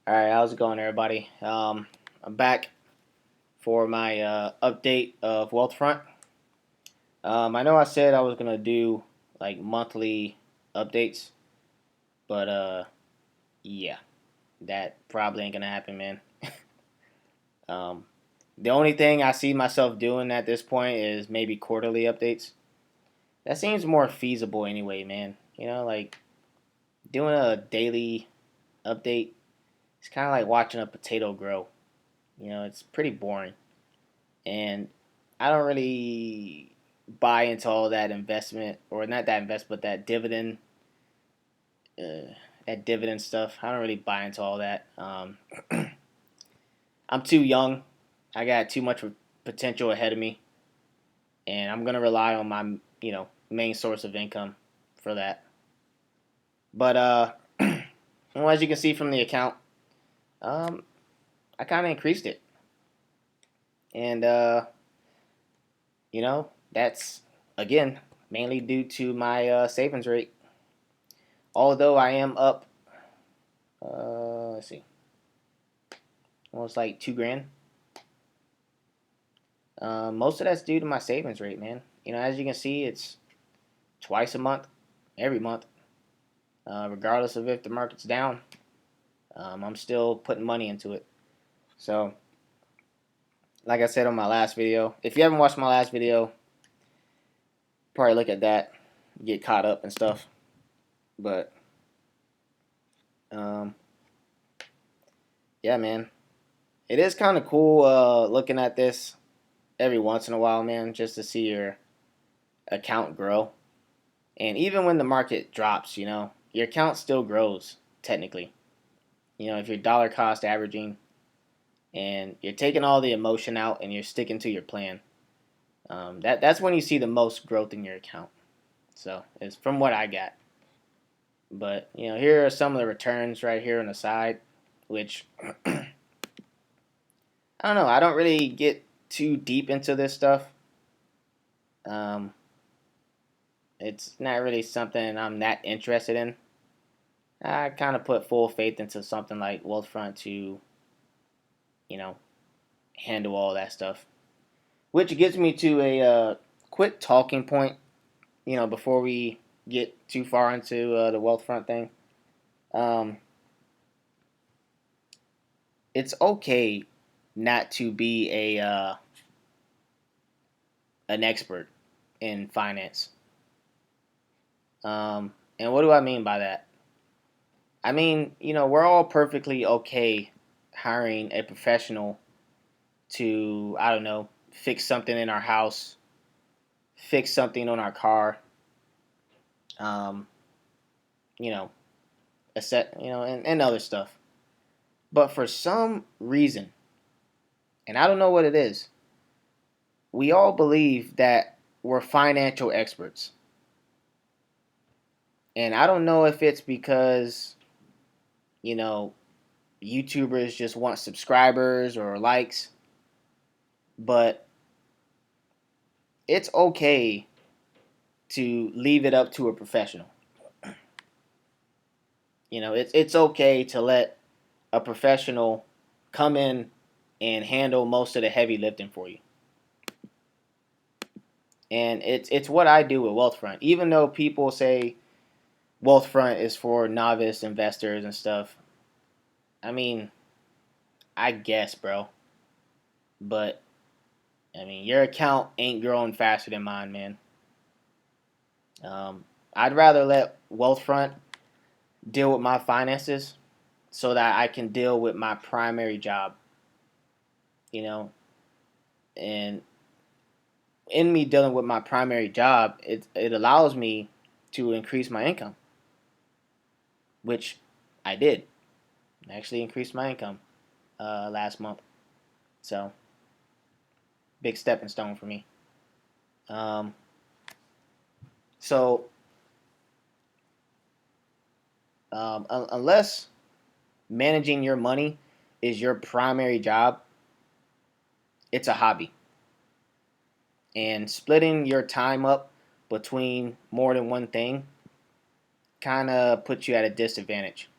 All right, how's it going, everybody? I'm back for my update of Wealthfront. I know I said I was gonna do like monthly updates, but yeah, that probably ain't gonna happen, man. Um, the only thing I see myself doing at this point is maybe quarterly updates. That seems more feasible anyway, man. Like doing a daily update. It's kind of like watching a potato grow. It's pretty boring. And I don't really buy into all that investment, or not that investment, but that dividend stuff. I don't really buy into all that. I'm too young. I got too much potential ahead of me, and I'm gonna rely on my main source of income for that. But well, as you can see from the account, um, I kind of increased it, and that's again mainly due to my savings rate. Although I am up, let's see, almost like 2 grand. Most of that's due to my savings rate, man. As you can see, it's twice a month, every month, regardless of if the market's down. I'm still putting money into it. So, like I said on my last video, if you haven't watched my last video, probably look at that, get caught up and stuff. But, um, yeah, man, it is kind of cool looking at this every once in a while, man, just to see your account grow. And even when the market drops, your account still grows technically. If you're dollar cost averaging and you're taking all the emotion out and you're sticking to your plan, that's when you see the most growth in your account. So it's from what I got. But here are some of the returns right here on the side, which I don't know. I don't really get too deep into this stuff. Um, it's not really something I'm that interested in. I kind of put full faith into something like Wealthfront to, you know, handle all that stuff. Which gets me to a quick talking point, before we get too far into the Wealthfront thing. Um, it's okay not to be an expert in finance. And what do I mean by that? I mean, we're all perfectly okay hiring a professional to, I don't know, fix something in our house, fix something on our car, um, you know, a set, and other stuff. But for some reason, and I don't know what it is, we all believe that we're financial experts. And I don't know if it's because, you know, YouTubers just want subscribers or likes, but it's okay to leave it up to a professional. It's okay to let a professional come in and handle most of the heavy lifting for you. And it's what I do with Wealthfront. Even though people say Wealthfront is for novice investors and stuff, I mean, I guess, bro. But I mean, your account ain't growing faster than mine, man. I'd rather let Wealthfront deal with my finances so that I can deal with my primary job, you know. And in me dealing with my primary job, it allows me to increase my income, which I did. I actually increased my income last month, so big stepping stone for me. Um, so unless managing your money is your primary job, it's a hobby. And splitting your time up between more than one thing kind of puts you at a disadvantage.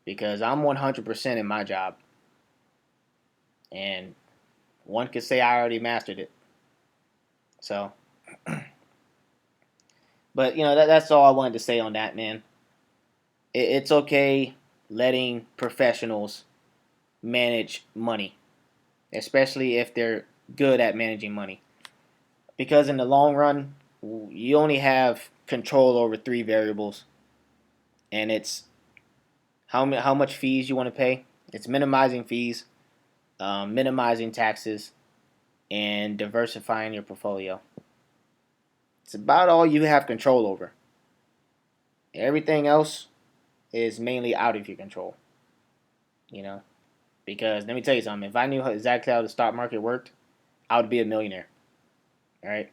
because I'm 100% in my job, and one could say I already mastered it. So, but that's all I wanted to say on that, man. It's okay letting professionals manage money, especially if they're good at managing money, because in the long run, you only have control over three variables, and it's how much fees you want to pay. It's minimizing fees, minimizing taxes, and diversifying your portfolio. It's about all you have control over. Everything else is mainly out of your control. You know, because let me tell you something. If I knew exactly how the stock market worked, I would be a millionaire. All right.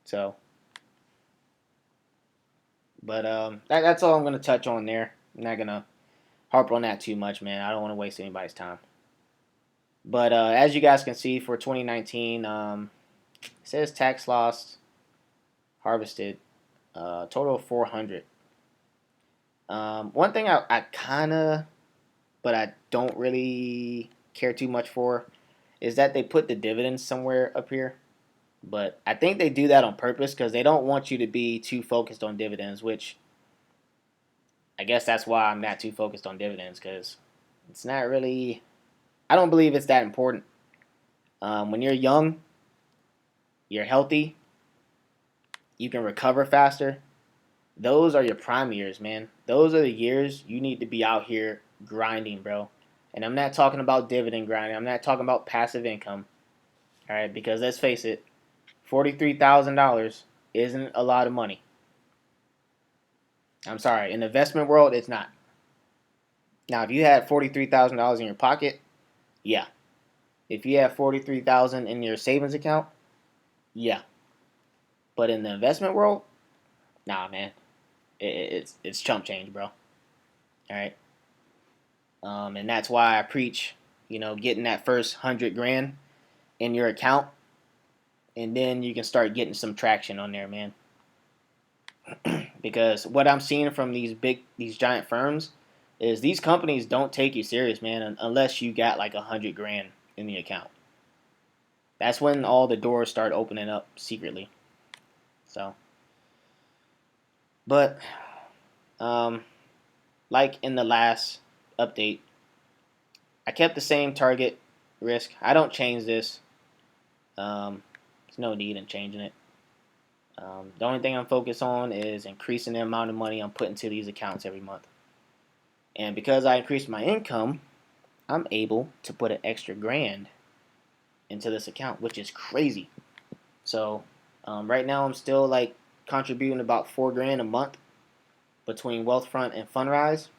So, but that's all I'm gonna touch on there. I'm not gonna harp on that too much, man. I don't want to waste anybody's time. But as you guys can see for 2019, it says tax loss harvested, total of 400. One thing I kind of, but I don't really care too much for, is that they put the dividends somewhere up here. But I think they do that on purpose because they don't want you to be too focused on dividends, which I guess that's why I'm not too focused on dividends because it's not really, I don't believe it's that important. When you're young, you're healthy, you can recover faster. Those are your prime years, man. Those are the years you need to be out here grinding, bro. And I'm not talking about dividend grinding. I'm not talking about passive income. All right, because let's face it, $43,000 isn't a lot of money. I'm sorry, in the investment world, it's not. Now, if you had $43,000 in your pocket, yeah. If you have 43,000 in your savings account, yeah. But in the investment world, nah, man, it's chump change, bro. All right, and that's why I preach, getting that first 100 grand in your account, and then you can start getting some traction on there, man. Because what I'm seeing from these giant firms is these companies don't take you serious, man, unless you got like 100 grand in the account. That's when all the doors start opening up secretly. So, but like in the last update, I kept the same target risk. I don't change this. There's no need in changing it. The only thing I'm focused on is increasing the amount of money I'm putting to these accounts every month. And because I increased my income, I'm able to put an extra grand into this account, which is crazy. So right now I'm still like contributing about 4 grand a month between Wealthfront and Fundrise.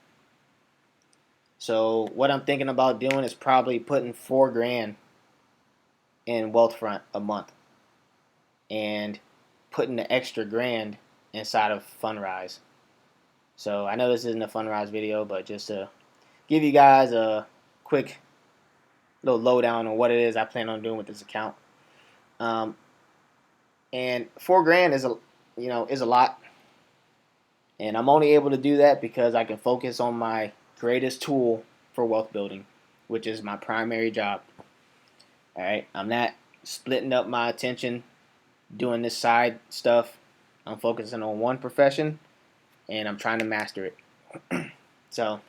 So what I'm thinking about doing is probably putting 4 grand in Wealthfront a month and putting the extra grand inside of Fundrise. So I know this isn't a Fundrise video, but just to give you guys a quick little lowdown on what it is I plan on doing with this account. Um, and 4 grand is a lot, and I'm only able to do that because I can focus on my greatest tool for wealth building, which is my primary job. All right, I'm not splitting up my attention doing this side stuff. I'm focusing on one profession, and I'm trying to master it. So,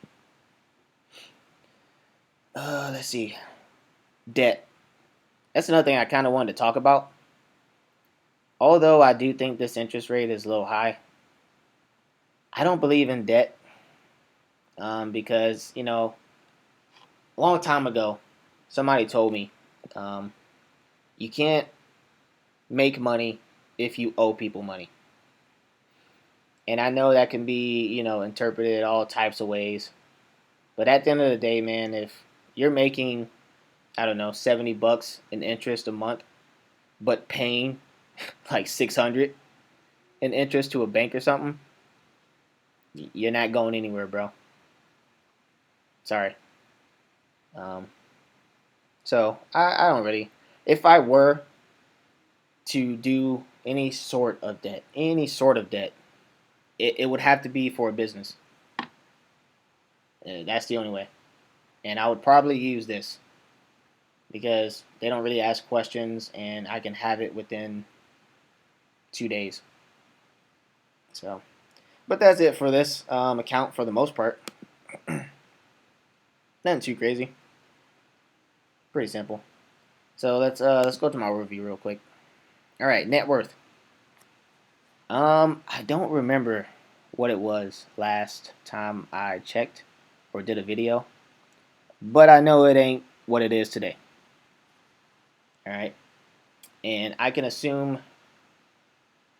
let's see, debt. That's another thing I kind of wanted to talk about. Although I do think this interest rate is a little high, I don't believe in debt because, a long time ago, somebody told me you can't make money if you owe people money. And I know that can be, interpreted all types of ways. But at the end of the day, man, if you're making, I don't know, $70 in interest a month, but paying like 600 in interest to a bank or something, you're not going anywhere, bro. Sorry. Um, so I don't really. If I were to do any sort of debt, it would have to be for a business. That's the only way. And I would probably use this because they don't really ask questions, and I can have it within 2 days. So, but that's it for this account for the most part. Nothing too crazy. Pretty simple. So let's go to my review real quick. All right, net worth. I don't remember what it was last time I checked or did a video, but I know it ain't what it is today. All right, and I can assume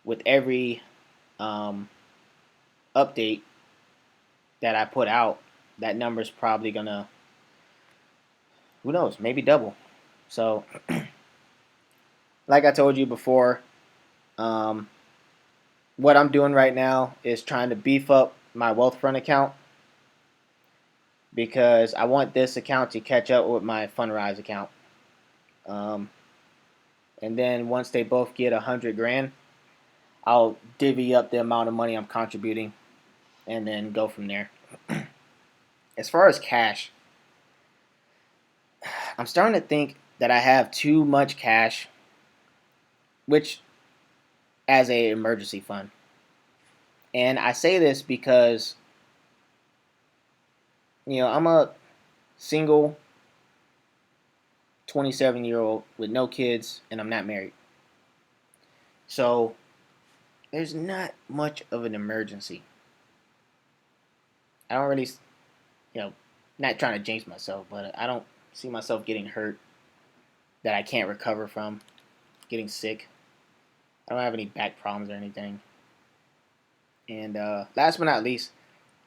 with every um, update that I put out, that number's probably gonna, who knows, maybe double. So, like I told you before, um, what I'm doing right now is trying to beef up my Wealthfront account because I want this account to catch up with my Fundrise account. Um, and then once they both get 100 grand, I'll divvy up the amount of money I'm contributing, and then go from there. As far as cash, I'm starting to think that I have too much cash, which as a emergency fund. And I say this because I'm a single 27-year-old with no kids, and I'm not married. So there's not much of an emergency. I don't really, not trying to jinx myself, but I don't see myself getting hurt that I can't recover from, getting sick. I don't have any back problems or anything. And last but not least,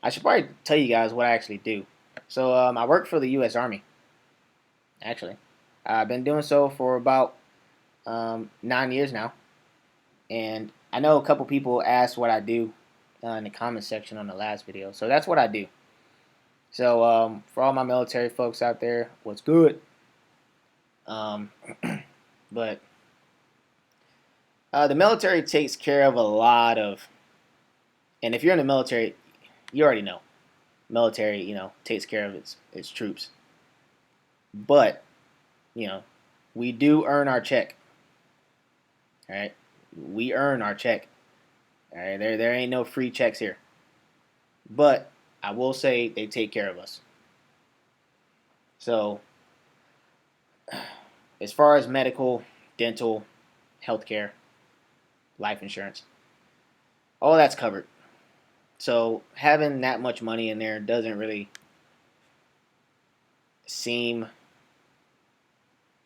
I should probably tell you guys what I actually do. So I work for the U.S. Army, actually. I've been doing so for about 9 years now. And I know a couple people asked what I do in the comment section on the last video. So that's what I do. So for all my military folks out there, what's good? Um, but the military takes care of a lot of, and if you're in the military, you already know. Military, takes care of its troops. But, you know, we do earn our check. All right? We earn our check. All right? There ain't no free checks here. But I will say they take care of us. So, as far as medical, dental, healthcare, life insurance, all that's covered. So having that much money in there doesn't really seem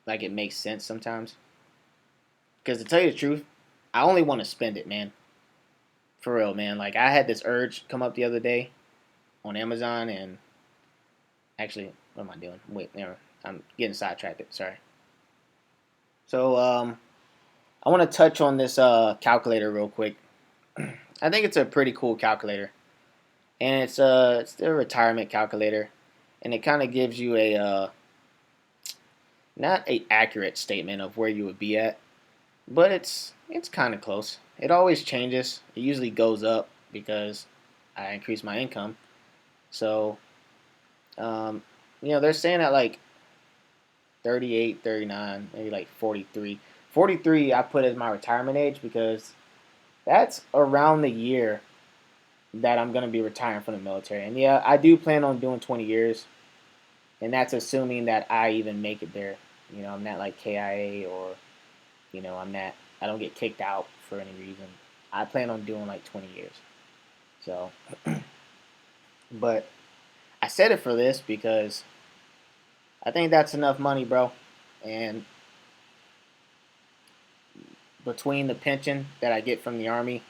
like it makes sense sometimes. Because to tell you the truth, I only want to spend it, man. For real, man. Like I had this urge come up the other day on Amazon, and actually, what am I doing? Wait, never. I'm getting sidetracked. Sorry. So I want to touch on this calculator real quick. I think it's a pretty cool calculator, and it's the retirement calculator, and it kind of gives you a not a accurate statement of where you would be at, but it's kind of close. It always changes. It usually goes up because I increase my income. So, they're saying at like 38, 39, maybe like 43. 43 I put as my retirement age because that's around the year that I'm going to be retiring from the military. And yeah, I do plan on doing 20 years. And that's assuming that I even make it there. I'm not like KIA or, I don't get kicked out for any reason. I plan on doing like 20 years. So, but I said it for this because I think that's enough money, bro. And between the pension that I get from the Army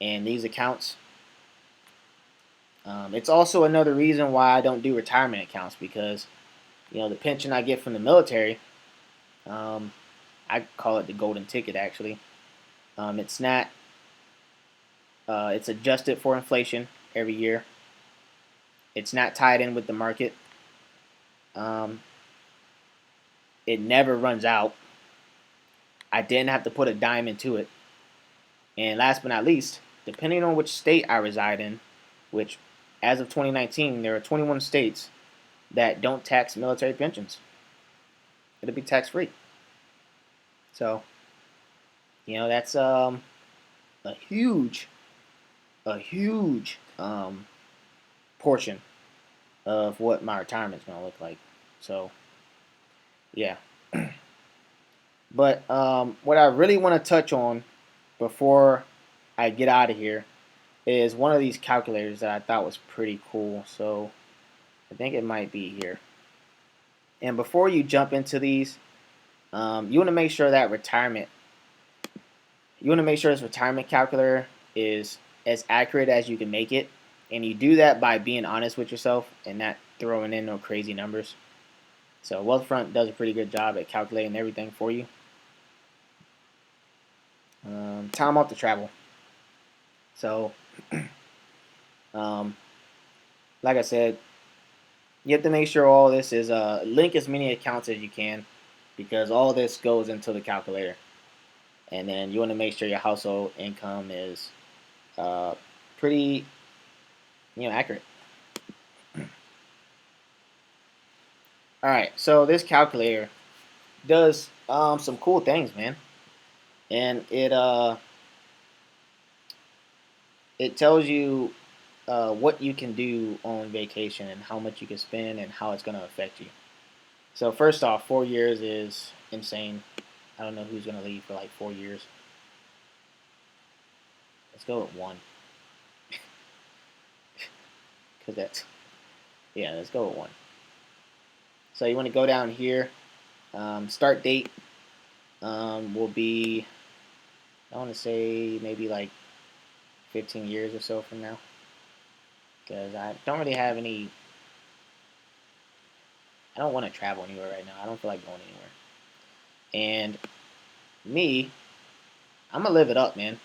and these accounts, it's also another reason why I don't do retirement accounts because, the pension I get from the military, I call it the golden ticket actually. It's not, it's adjusted for inflation every year. It's not tied in with the market. Um, it never runs out. I didn't have to put a dime into it. And last but not least, depending on which state I reside in, which as of 2019, there are 21 states that don't tax military pensions. It'll be tax free. So, that's a huge, a huge portion of what my retirement's gonna look like. So, yeah. But what I really want to touch on before I get out of here is one of these calculators that I thought was pretty cool. So I think it might be here. And before you jump into these, you want to make sure that this retirement calculator is as accurate as you can make it. And you do that by being honest with yourself and not throwing in no crazy numbers. So Wealthfront does a pretty good job at calculating everything for you. Time off to travel. So, like I said, you have to make sure all this is link as many accounts as you can, because all this goes into the calculator. And then you want to make sure your household income is pretty, accurate. All right, so this calculator does some cool things, man, and it tells you what you can do on vacation and how much you can spend and how it's going to affect you. So first off, 4 years is insane. I don't know who's going to leave for like 4 years. Let's go with 1. Because let's go with 1. So you want to go down here. Start date will be, I want to say maybe like 15 years or so from now. Because I don't really have any, I don't want to travel anywhere right now. I don't feel like going anywhere. And me, I'm going to live it up, man.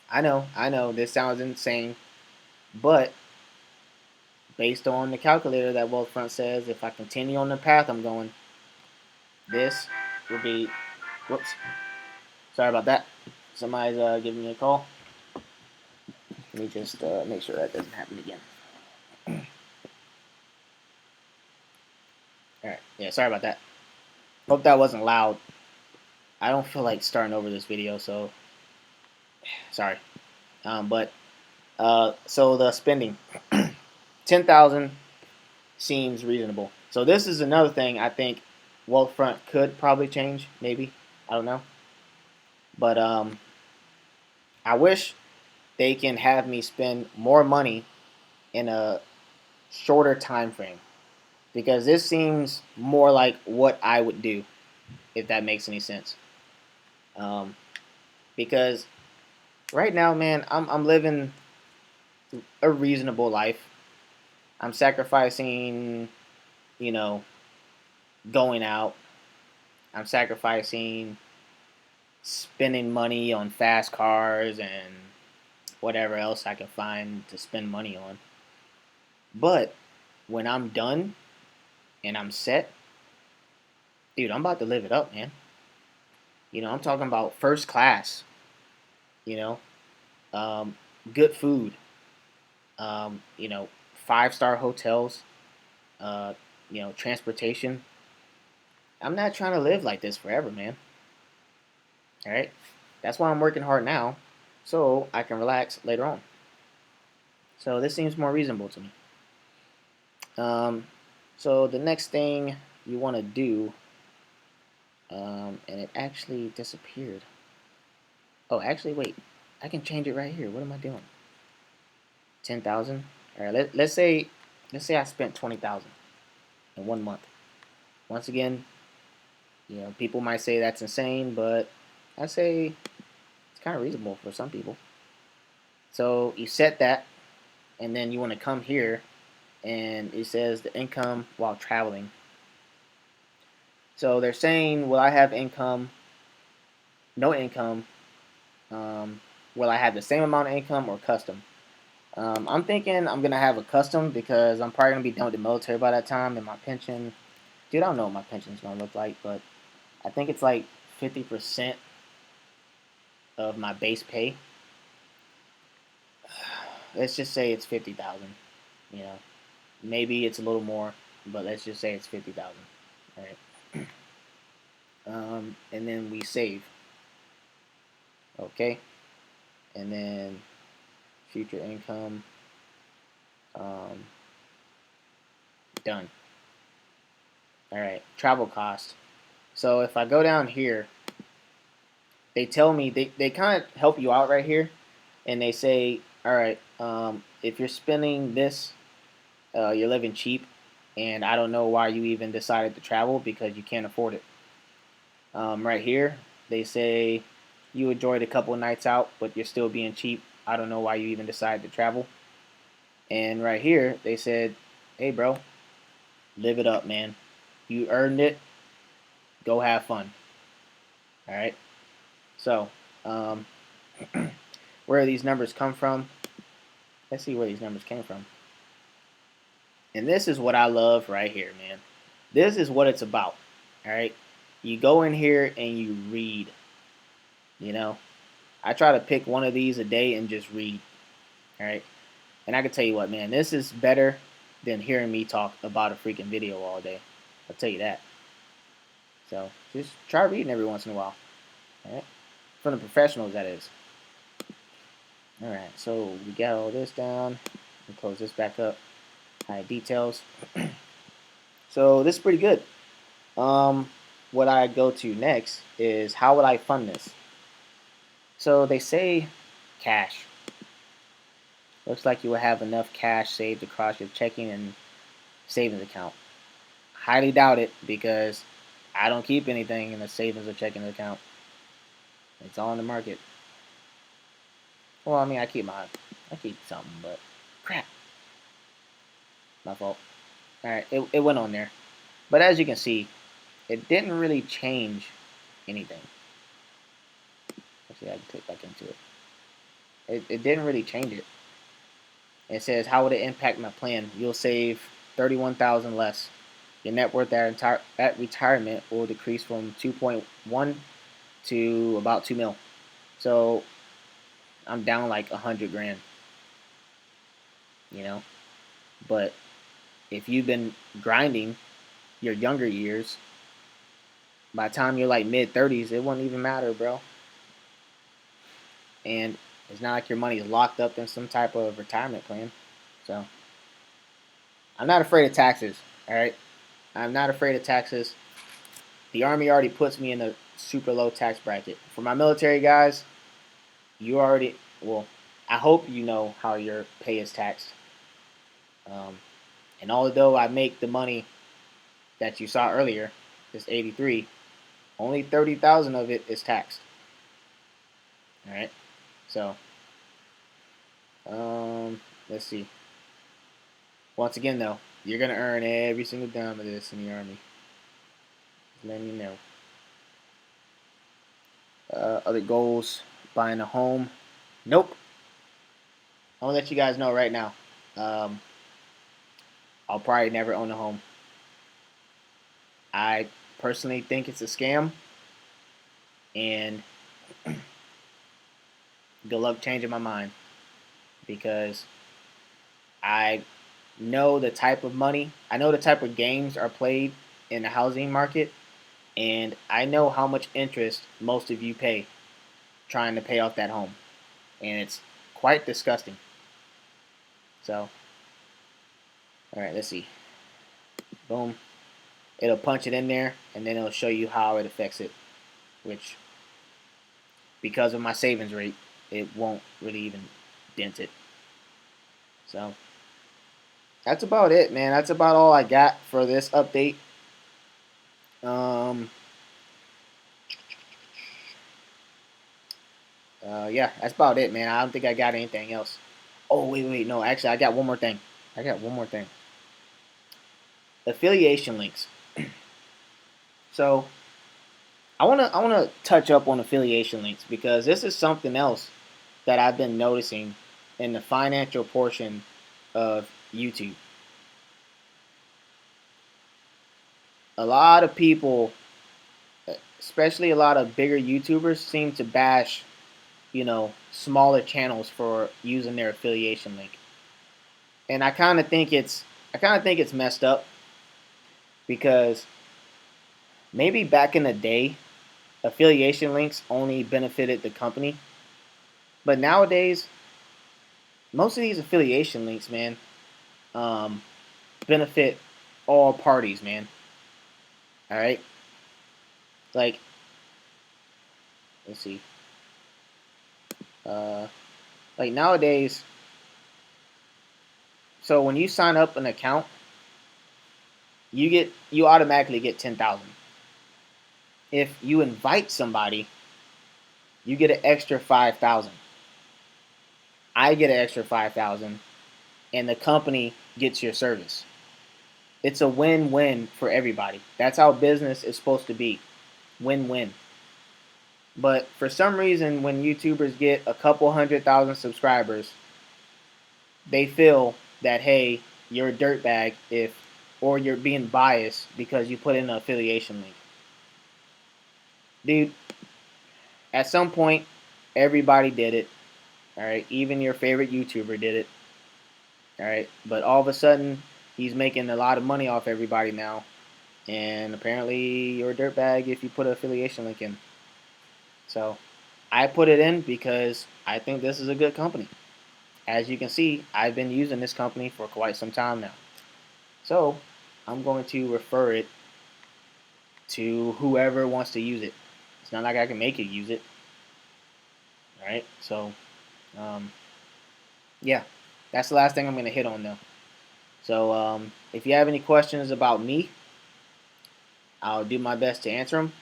I know, this sounds insane. But based on the calculator that Wealthfront says, if I continue on the path I'm going, this will be, whoops, sorry about that. Somebody's giving me a call. Let me just make sure that doesn't happen again. Alright, yeah, sorry about that. Hope that wasn't loud. I don't feel like starting over this video, so sorry. So the spending, 10,000 seems reasonable. So this is another thing I think Wealthfront could probably change, maybe. I don't know. But I wish they can have me spend more money in a shorter time frame, because this seems more like what I would do, if that makes any sense. Because right now, man, I'm living a reasonable life. I'm sacrificing, going out. I'm sacrificing spending money on fast cars and whatever else I can find to spend money on. But when I'm done and I'm set, dude, I'm about to live it up, man. I'm talking about first class, you know, um, good food, um, you know, 5-star hotels, transportation. I'm not trying to live like this forever, man. All right? That's why I'm working hard now, so I can relax later on. So this seems more reasonable to me. So the next thing you want to do, and it actually disappeared. Oh, actually, wait. I can change it right here. What am I doing? 10,000. All right. Let's say I spent 20,000 in 1 month. Once again, people might say that's insane, but I say it's kind of reasonable for some people. So you set that, and then you want to come here, and it says the income while traveling. So they're saying, will I have income? No income. Will I have the same amount of income or custom? I'm thinking I'm gonna have a custom, because I'm probably gonna be done with the military by that time, and my pension. Dude, I don't know what my pension's gonna look like, but I think it's like 50% of my base pay. let's just say it's 50,000. You know, maybe it's a little more, but let's just say it's 50,000. All right. And then we save. Okay, and then future income. Um, Done. All right, travel cost. So if I go down here, they tell me they kind of help you out right here, and they say, all right, if you're spending this, you're living cheap, and I don't know why you even decided to travel because you can't afford it. Right here, they say you enjoyed a couple of nights out, but you're still being cheap. I don't know why you even decided to travel. And right here, they said, hey, bro, live it up, man. You earned it. Go have fun. All right. So, um, where these numbers come from? Let's see where these numbers came from. And this is what I love right here, man. This is what it's about. All right. You go in here and you read. You know, I try to pick one of these a day and just read. All right. And I can tell you what, man, this is better than hearing me talk about a freaking video all day. I'll tell you that. So just try reading every once in a while. All right. From the professionals, that is. All right. So we got all this down. Let me close this back up. Hide details. So this is pretty good. What I go to next is how would I fund this? So they say cash. Looks like you will have enough cash saved across your checking and savings account. Highly doubt it because I don't keep anything in a savings or checking account. It's all in the market. Well, I mean, I keep something, but crap, my fault. All right, it went on there, but as you can see, it didn't really change anything. Actually, I can click back into it. It didn't really change it. It says how would it impact my plan? You'll save 31,000 less. Your net worth at retirement will decrease from 2.1 to about 2 mil. So I'm down like 100 grand, you know. But if you've been grinding your younger years, by the time you're like mid 30s, it won't even matter, bro. And it's not like your money is locked up in some type of retirement plan. So I'm not afraid of taxes. All right, I'm not afraid of taxes. The Army already puts me in a super low tax bracket. For my military guys, you already, well, I hope you know how your pay is taxed. Um, and although I make the money that you saw earlier, this 83, only 30,000 of it is taxed. All right. So, let's see. Once again, though, you're gonna earn every single dime of this in the Army. Just letting you know. Other goals: buying a home. Nope. I'll let you guys know right now. Um, I'll probably never own a home. I personally think it's a scam, and good luck changing my mind because I know the type of money, I know the type of games are played in the housing market, and I know how much interest most of you pay trying to pay off that home, and it's quite disgusting. So, all right, let's see. Boom. It'll punch it in there, and then it'll show you how it affects it, which, because of my savings rate, it won't really even dent it. So, that's about it, man. That's about all I got for this update. Um, yeah, that's about it, man. I don't think I got anything else. Oh, wait, no. Actually, I got one more thing. I got one more thing. Affiliation links. So, I wanna touch up on affiliation links because this is something else that I've been noticing in the financial portion of YouTube. A lot of people, especially a lot of bigger YouTubers, seem to bash, smaller channels for using their affiliation link. And I kind of think it's messed up because maybe back in the day, affiliation links only benefited the company, but nowadays, most of these affiliation links, man, um, benefit all parties, man. All right, like let's see, uh, like nowadays. So when you sign up an account, you automatically get 10,000. If you invite somebody, you get an extra 5,000. I get an extra 5,000, and the company gets your service. It's a win-win for everybody. That's how business is supposed to be. Win-win. But for some reason, when YouTubers get a couple 100,000 subscribers, they feel that, hey, you're a dirtbag if, or you're being biased because you put in an affiliation link. Dude, at some point, everybody did it. All right, even your favorite YouTuber did it. All right, but all of a sudden, he's making a lot of money off everybody now, and apparently, you're a dirtbag if you put an affiliation link in. So, I put it in because I think this is a good company. As you can see, I've been using this company for quite some time now. So, I'm going to refer it to whoever wants to use it. It's not like I can make you use it. All right, so um, yeah, that's the last thing I'm going to hit on though. So if you have any questions about me, I'll do my best to answer them.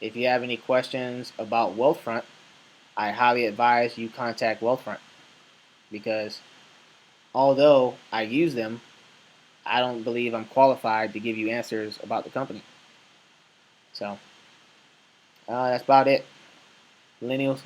If you have any questions about Wealthfront, I highly advise you contact Wealthfront because although I use them, I don't believe I'm qualified to give you answers about the company. So that's about it, millennials.